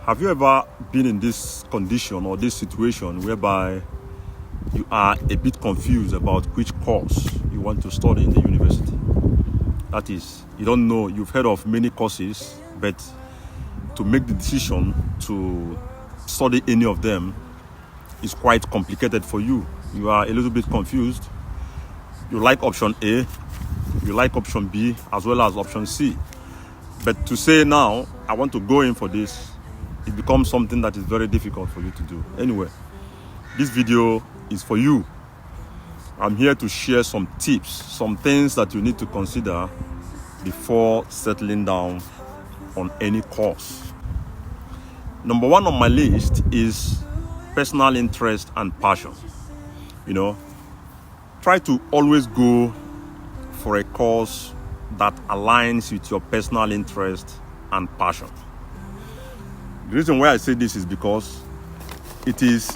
Have you ever been in this condition or this situation whereby you are a bit confused about which course you want to study in the university? That is, you don't know, you've heard of many courses, but to make the decision to study any of them is quite complicated for you. You are a little bit confused. You like option A, you like option B, as well as option C. But to say now, I want to go in for this, it becomes something that is very difficult for you to do. Anyway, this video is for you. I'm here to share some tips, some things that you need to consider before settling down on any course. Number one on my list is personal interest and passion. Try to always go for a course that aligns with your personal interest and passion. The reason why I say this is because it is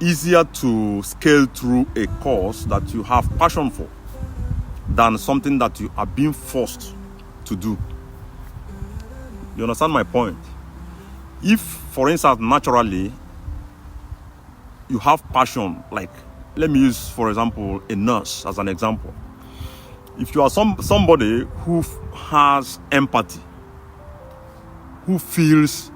easier to scale through a course that you have passion for than something that you are being forced to do. You understand my point? If, for instance, naturally you have passion, like, let me use, for example, a nurse as an example. If you are somebody who has empathy, who feels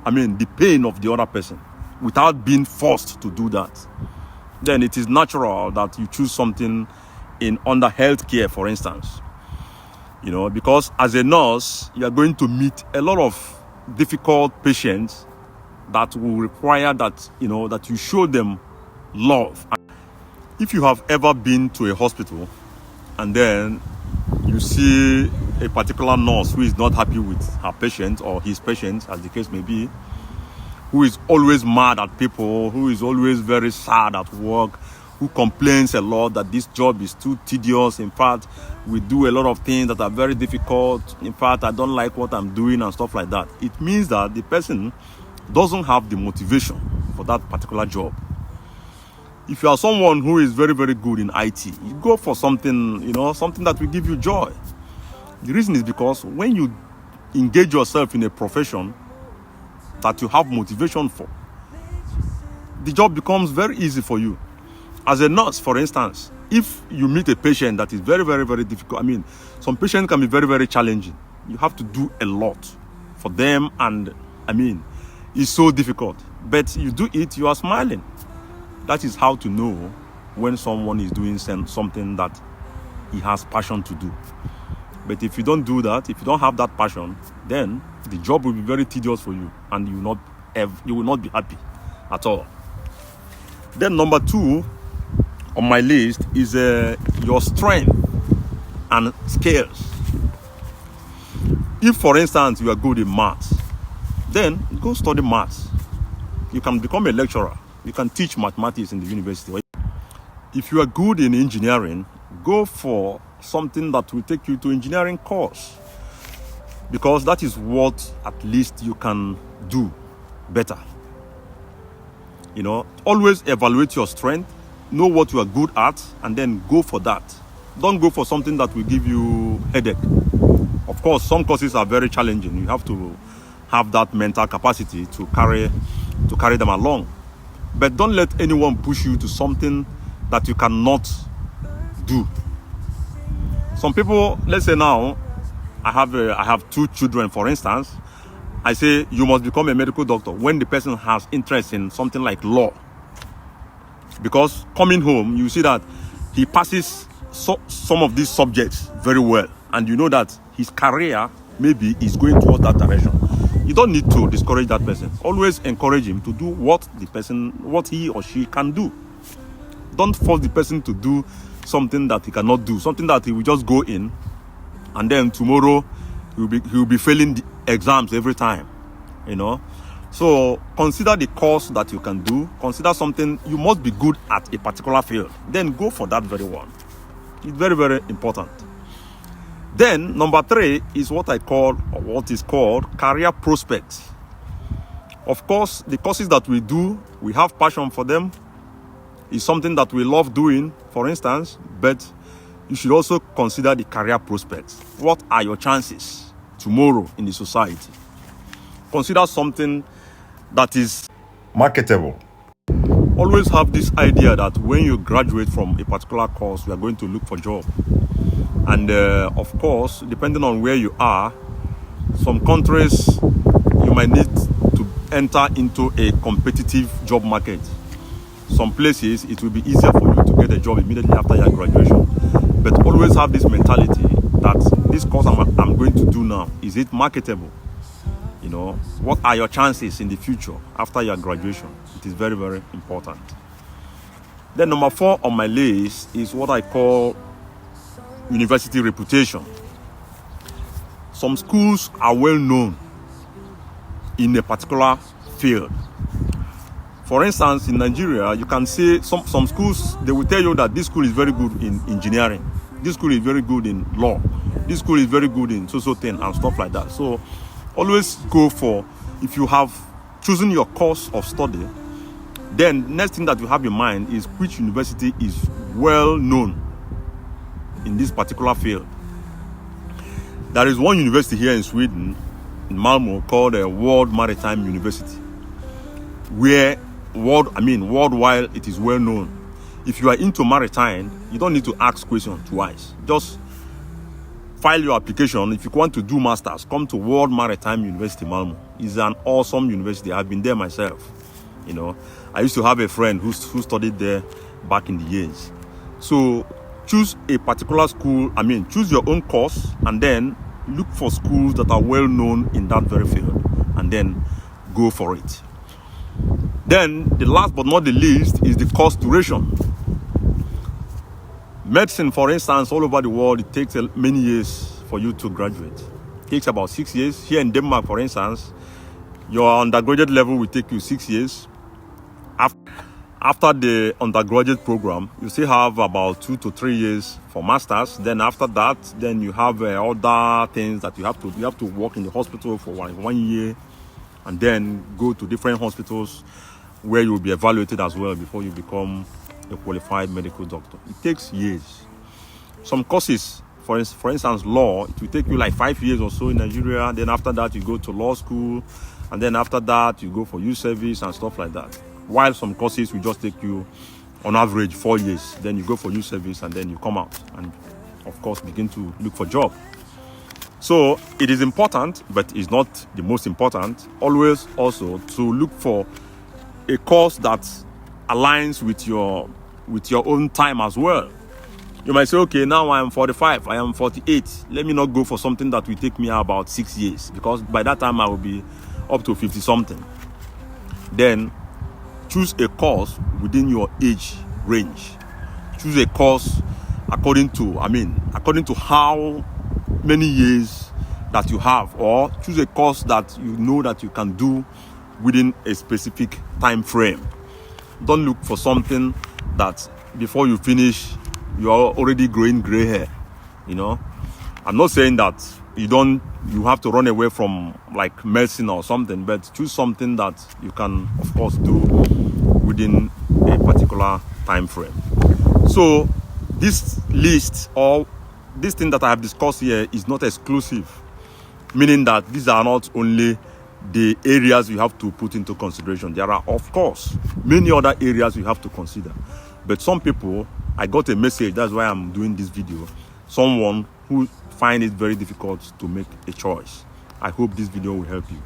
the pain of the other person without being forced to do that, then it is natural that you choose something under healthcare, for instance. Because as a nurse, you are going to meet a lot of difficult patients that will require that, that you show them love. If you have ever been to a hospital and then you see a particular nurse who is not happy with her patient or his patient, as the case may be, who is always mad at people, who is always very sad at work, who complains a lot that this job is too tedious. In fact, we do a lot of things that are very difficult. In fact, I don't like what I'm doing and stuff like that. It means that the person doesn't have the motivation for that particular job. If you are someone who is very, very good in IT, you go for something, something that will give you joy. The reason is because when you engage yourself in a profession that you have motivation for, the job becomes very easy for you. As a nurse, for instance, if you meet a patient that is very, very, very difficult, some patients can be very, very challenging. You have to do a lot for them, and it's so difficult. But you do it, you are smiling. That is how to know when someone is doing something that he has passion to do. But if you don't do that, if you don't have that passion, then the job will be very tedious for you, and you will not be happy at all. Then number two on my list is your strength and skills. If, for instance, you are good in maths, then go study maths. You can become a lecturer. You can teach mathematics in the university. If you are good in engineering, go for something that will take you to engineering course, because that is what at least you can do better. Always evaluate your strength, know what you are good at, and then go for that. Don't go for something that will give you headache. Of course, some courses are very challenging. You have to have that mental capacity to carry them along. But don't let anyone push you to something that you cannot do. Some people, let's say now, I have two children, for instance. I say you must become a medical doctor when the person has interest in something like law. Because coming home, you see that he passes some of these subjects very well, and you know that his career maybe is going towards that direction. You don't need to discourage that person. Always encourage him to do what he or she can do. Don't force the person to do something that he cannot do, something that he will just go in, and then tomorrow he will be failing the exams every time. So consider the course that you can do. Consider something you must be good at a particular field. Then go for that very one. It's very, very important. Then number three is what is called career prospects. Of course, the courses that we do, we have passion for them. It's something that we love doing, for instance, but you should also consider the career prospects. What are your chances tomorrow in the society? consider something that is marketable. Always have this idea that when you graduate from a particular course, you are going to look for a job. And of course, depending on where you are, some countries you might need to enter into a competitive job market. Some places it will be easier for you to get a job immediately after your graduation. But always have this mentality that this course I'm going to do now, is it marketable? You know, what are your chances in the future after your graduation? It is very, very important. Then number 4 on my list is what I call university reputation. Some schools are well known in a particular field. For instance, in Nigeria, you can say some schools, they will tell you that this school is very good in engineering. This school is very good in law. This school is very good in social thing and stuff like that. So always go for, if you have chosen your course of study, then next thing that you have in mind is which university is well known in this particular field. There is one university here in Sweden, in Malmö, called World Maritime University, where worldwide it is well known. If you are into maritime, you don't need to ask questions twice. Just file your application. If you want to do masters, come to World Maritime University Malmö. It's an awesome university. I've been there myself. You know, I used to have a friend who studied there back in the years. So choose a particular school. Choose your own course and then look for schools that are well known in that very field and then go for it. Then the last but not the least is the course duration. Medicine, for instance, all over the world, it takes many years for you to graduate. It takes about 6 years. Here in Denmark, for instance, your undergraduate level will take you 6 years. After the undergraduate program, you still have about 2 to 3 years for masters. Then after that, then you have other things that you have to work in the hospital for 1 year, and then go to different hospitals where you will be evaluated as well before you become a qualified medical doctor. It takes years. Some courses, for instance, law, it will take you like 5 years or so in Nigeria. Then after that, you go to law school, and then after that, you go for youth service and stuff like that. While some courses will just take you, on average, 4 years. Then you go for youth service, and then you come out and, of course, begin to look for a job. So it is important, but it's not the most important, always also to look for a course that aligns with your own time as well. You might say, okay, now I am 45, I am 48. Let me not go for something that will take me about 6 years, because by that time I will be up to 50 something. Then choose a course within your age range. Choose a course according to how many years that you have, or choose a course that you know that you can do within a specific time frame. Don't look for something that before you finish, you are already growing gray hair. You know, I'm not saying that you have to run away from like medicine or something, but choose something that you can, of course, do within a particular time frame. So this list, or this thing that I have discussed here, is not exclusive, meaning that these are not only the areas you have to put into consideration. There are, of course, many other areas you have to consider. But some people, I got a message, that's why I'm doing this video, someone who find it very difficult to make a choice. I hope this video will help you.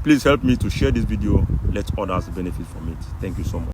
Please help me to share this video, let others benefit from it. Thank you so much.